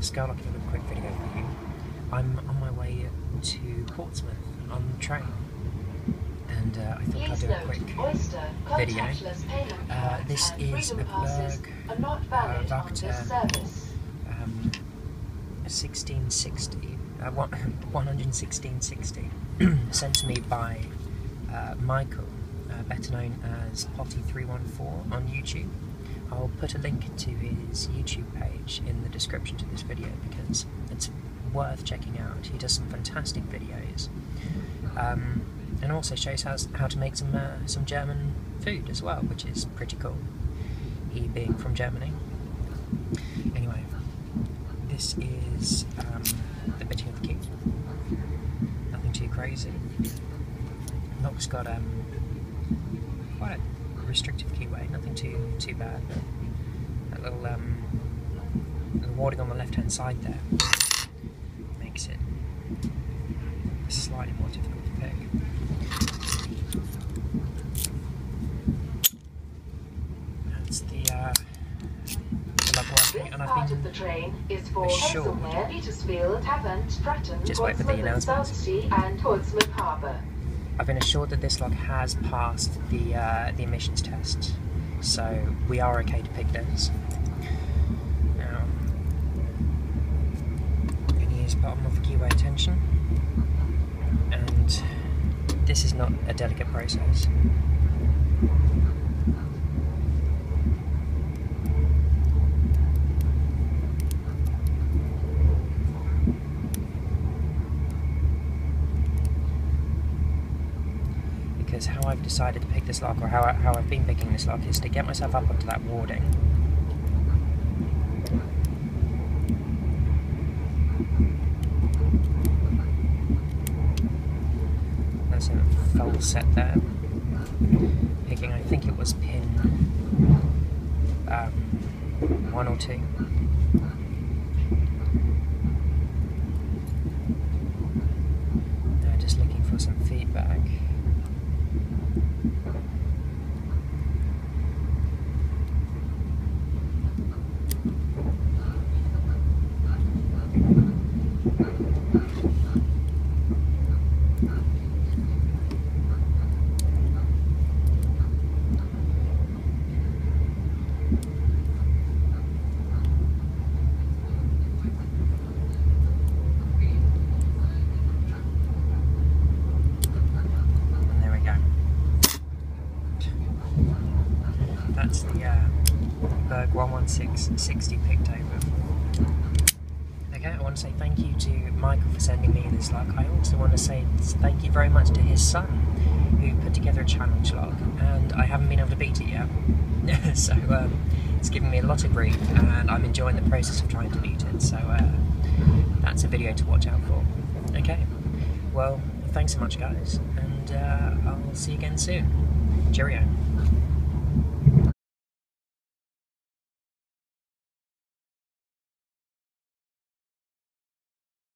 Skylock here with a quick video for you. I'm on my way to Portsmouth on the train, and I thought I'd do a quick video. This is a Burg Wächter 11660 sent to me by Michael, better known as Potty314 on YouTube. I'll put a link to his YouTube page in the description to this video because it's worth checking out. He does some fantastic videos, and also shows how to make some German food as well, which is pretty cool, he being from Germany. Anyway, this is the bitting of the key. Nothing too crazy. Lock's got quite a restrictive keyway, nothing too bad, but that little warding on the left hand side there makes it slightly more difficult to pick. That's the lock working, and I've been assured, just wait for the announcements. I've been assured that this lock has passed the emissions test, so we are okay to pick this. Now, it is bottom of the keyway tension, and this is not a delicate process. Because how I've decided to pick this lock, or how I've been picking this lock, is to get myself up onto that warding. That's a full set there. Picking, I think it was pin 1 or 2. Now just looking for some feedback. That's the Burg 11660 picked over. Okay, I want to say thank you to Michael for sending me this lock. I also want to say thank you very much to his son, who put together a challenge lock, and I haven't been able to beat it yet. So it's given me a lot of grief, and I'm enjoying the process of trying to beat it. So that's a video to watch out for. Okay, well, thanks so much guys, and I'll see you again soon. Cheerio.